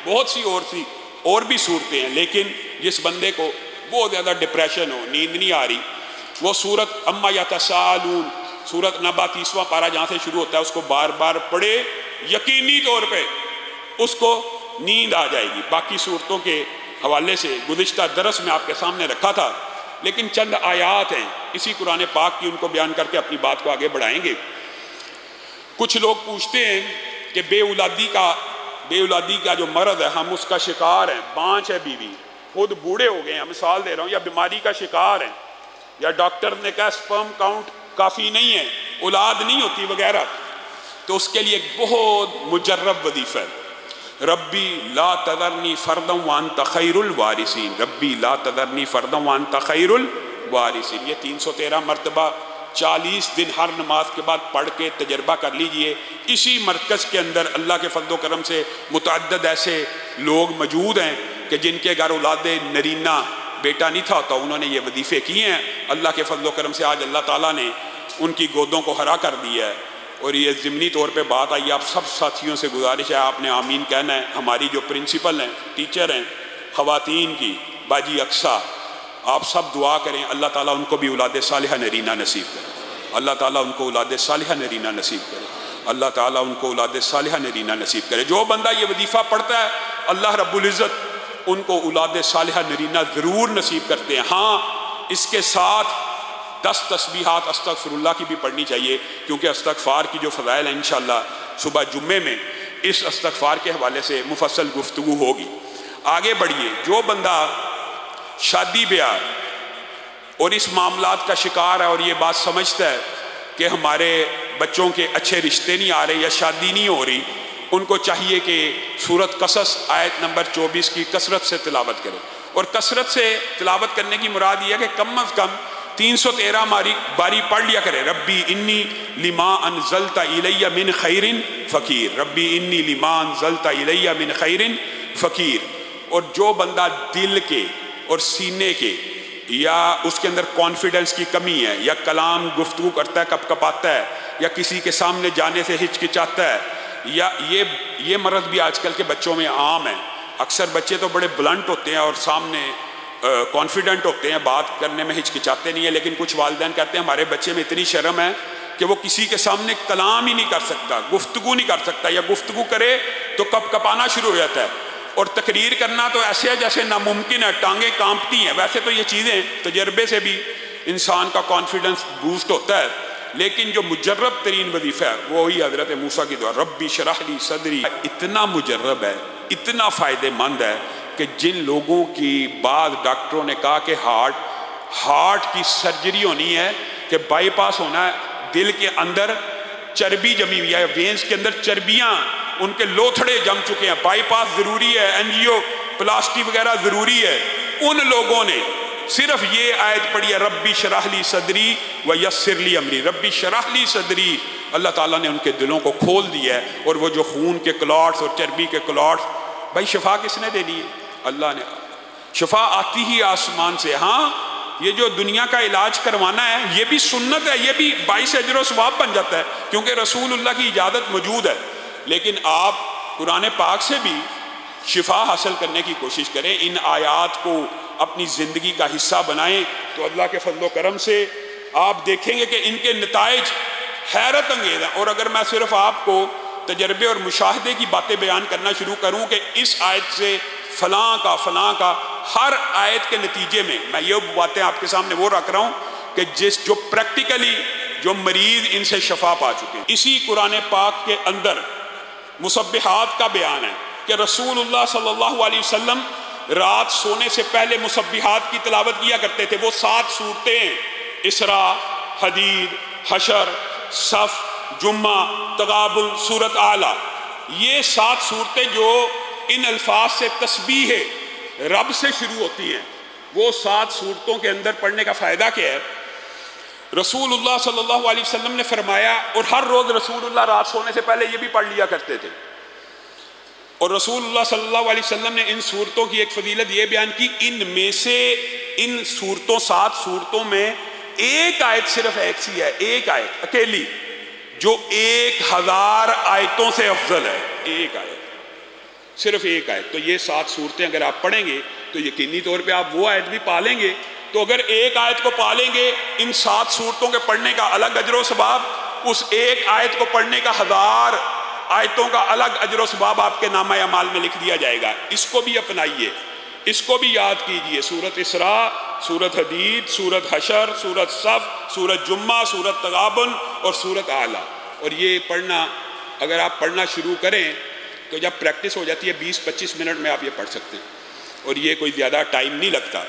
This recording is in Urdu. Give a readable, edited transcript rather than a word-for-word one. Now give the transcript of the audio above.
بہت سی اور بھی صورتیں ہیں، لیکن جس بندے کو بہت زیادہ ڈپریشن ہو، نیند نہیں آ رہی، وہ سورت اما یتساءلون، سورت نبا 30واں پارہ جہاں سے شروع ہوتا ہے، اس کو بار بار پڑھے، یقینی طور پہ اس کو نیند آ جائے گی۔ باقی صورتوں کے حوالے سے گزشتہ درس میں آپ کے سامنے رکھا تھا، لیکن چند آیات ہیں اسی قرآن پاک کی، ان کو بیان کر کے اپنی بات کو آگے بڑھائیں گے۔ کچھ لوگ پوچھتے ہیں کہ بے اولادی کا جو مرض ہے، ہم اس کا شکار ہیں، بانچ ہے بیوی، خود بوڑھے ہو گئے ہیں، مثال دے رہا ہوں، یا بیماری کا شکار ہیں، یا ڈاکٹر نے کہا سپرم کاؤنٹ کافی نہیں ہے، اولاد نہیں ہوتی وغیرہ، تو اس کے لیے ایک بہت مجرب وظیفہ ہے، ربی لا تذرنی فردا وانت خیر الوارثین، ربی لا تذرنی فردا وانت خیر الوارثین۔ یہ 313 مرتبہ 40 دن ہر نماز کے بعد پڑھ کے تجربہ کر لیجئے۔ اسی مرکز کے اندر اللہ کے فضل و کرم سے متعدد ایسے لوگ موجود ہیں کہ جن کے گھر اولاد نرینہ بیٹا نہیں تھا ہوتا، انہوں نے یہ وظیفے کیے ہیں، اللہ کے فضل و کرم سے آج اللہ تعالیٰ نے ان کی گودوں کو ہرا کر دیا ہے۔ اور یہ ضمنی طور پہ بات آئی، آپ سب ساتھیوں سے گزارش ہے، آپ نے آمین کہنا ہے۔ ہماری جو پرنسپل ہیں، ٹیچر ہیں خواتین کی، باجی اقصیٰ، آپ سب دعا کریں اللہ تعالیٰ ان کو بھی اولاد صالحہ نرینہ نصیب کرے، اللہ تعالیٰ ان کو اولاد صالحہ نرینہ نصیب کرے، اللہ تعالیٰ ان کو اولاد صالحہ نرینہ نصیب کرے۔ جو بندہ یہ وظیفہ پڑھتا ہے اللہ رب العزت ان کو اولاد صالحہ نرینہ ضرور نصیب کرتے ہیں۔ ہاں، اس کے ساتھ 10 تسبیحات استغفر اللہ کی بھی پڑھنی چاہیے، کیونکہ استغفار کی جو فضائل ہیں انشاءاللہ صبح جمعے میں اس استغفار کے حوالے سے مفصل گفتگو ہوگی۔ آگے بڑھیے، جو بندہ شادی بیاہ اور اس معاملات کا شکار ہے اور یہ بات سمجھتا ہے کہ ہمارے بچوں کے اچھے رشتے نہیں آ رہے یا شادی نہیں ہو رہی، ان کو چاہیے کہ سورۃ قصص آیت نمبر 24 کی کثرت سے تلاوت کرے۔ اور کثرت سے تلاوت کرنے کی مراد یہ ہے کہ کم از کم 313 باری پڑھ لیا کرے، ربی انی لما انزلت الی من خیر فقیر، ربی انی لما انزلت الی من خیر فقیر۔ اور جو بندہ دل کے اور سینے کے یا اس کے اندر کانفیڈنس کی کمی ہے، یا کلام گفتگو کرتا ہے کپ کپاتا ہے، یا کسی کے سامنے جانے سے ہچکچاتا ہے، یا یہ مرض بھی آج کل کے بچوں میں عام ہے۔ اکثر بچے تو بڑے بلنٹ ہوتے ہیں اور سامنے کانفیڈنٹ ہوتے ہیں، بات کرنے میں ہچکچاتے نہیں ہیں، لیکن کچھ والدین کہتے ہیں ہمارے بچے میں اتنی شرم ہے کہ وہ کسی کے سامنے کلام ہی نہیں کر سکتا، گفتگو نہیں کر سکتا، یا گفتگو کرے تو کپ کپانا شروع ہو جاتا ہے، اور تقریر کرنا تو ایسے ہے جیسے ناممکن ہے، ٹانگیں کانپتی ہیں۔ ویسے تو یہ چیزیں تجربے سے بھی انسان کا کانفیڈنس بوسٹ ہوتا ہے، لیکن جو مجرب ترین وظیفہ ہے وہی حضرت موسیٰ کی دعا، ربی شرح لی صدری، اتنا مجرب ہے، اتنا فائدہ مند ہے کہ جن لوگوں کی بعض ڈاکٹروں نے کہا کہ ہارٹ کی سرجری ہونی ہے، کہ بائی پاس ہونا ہے، دل کے اندر چربی جمی ہوئی ہے، وینز کے اندر چربیاں ان کے لوتھڑے جم چکے ہیں، بائی پاس ضروری ہے، انجیو پلاسٹی وغیرہ ضروری ہے، ان لوگوں نے صرف یہ آیت پڑھی ہے، ربی شرح لی صدری ویسر لی امری، ربی شرح لی صدری، اللہ تعالیٰ نے ان کے دلوں کو کھول دیا ہے، اور وہ جو خون کے کلاٹس اور چربی کے کلاٹس، بھائی شفا کس نے دینی ہے؟ اللہ نے۔ شفا آتی ہی آسمان سے۔ ہاں، یہ جو دنیا کا علاج کروانا ہے یہ بھی سنت ہے، یہ بھی باعث اجر و ثواب بن جاتا ہے، کیونکہ رسول اللہ کی اجازت موجود ہے، لیکن آپ قرآن پاک سے بھی شفا حاصل کرنے کی کوشش کریں، ان آیات کو اپنی زندگی کا حصہ بنائیں، تو اللہ کے فضل و کرم سے آپ دیکھیں گے کہ ان کے نتائج حیرت انگیز ہیں۔ اور اگر میں صرف آپ کو تجربے اور مشاہدے کی باتیں بیان کرنا شروع کروں کہ اس آیت سے فلاں کا ہر آیت کے نتیجے میں یہ باتیں آپ کے سامنے وہ رکھ رہا ہوں کہ جو پریکٹیکلی جو مریض ان سے شفا پا چکے ہیں۔ اسی قرآن پاک کے اندر مسبحات کا بیان ہے کہ رسول اللہ صلی اللہ علیہ وسلم رات سونے سے پہلے مسبحات کی تلاوت کیا کرتے تھے۔ وہ 7 صورتیں ہیں، اسراء، حدید، حشر، صف، جمعہ، تغابن، سورۃ اعلیٰ، یہ 7 صورتیں جو ان الفاظ سے تسبیح رب سے شروع ہوتی ہیں، وہ 7 صورتوں کے اندر پڑھنے کا فائدہ کیا ہے؟ رسول اللہ صلی اللہ علیہ وسلم نے فرمایا، اور ہر روز رسول اللہ رات سونے سے پہلے یہ بھی پڑھ لیا کرتے تھے، اور رسول اللہ صلی اللہ علیہ وسلم نے ان صورتوں کی ایک فضیلت یہ بیان کی، ان میں سے ان صورتوں 7 صورتوں میں ایک آیت صرف ایک سی ہے، ایک آیت اکیلی جو 1000 آیتوں سے افضل ہے، ایک آیت صرف ایک آیت. تو یہ 7 صورتیں اگر آپ پڑھیں گے تو یقینی طور پہ آپ وہ آیت بھی پالیں گے. تو اگر ایک آیت کو پالیں گے ان 7 صورتوں کے پڑھنے کا الگ اجر و ثواب، اس ایک آیت کو پڑھنے کا 1000 آیتوں کا الگ اجر و ثواب آپ کے نامہ اعمال میں لکھ دیا جائے گا. اس کو بھی اپنائیے، اس کو بھی یاد کیجئے. سورۃ اسراء، سورۃ حدید، سورۃ حشر، سورۃ صف، سورۃ جمعہ، سورۃ تغابن اور سورۃ اعلیٰ. اور یہ پڑھنا اگر آپ پڑھنا شروع کریں تو جب پریکٹس ہو جاتی ہے 20-25 منٹ میں آپ یہ پڑھ سکتے ہیں، اور یہ کوئی زیادہ ٹائم نہیں لگتا.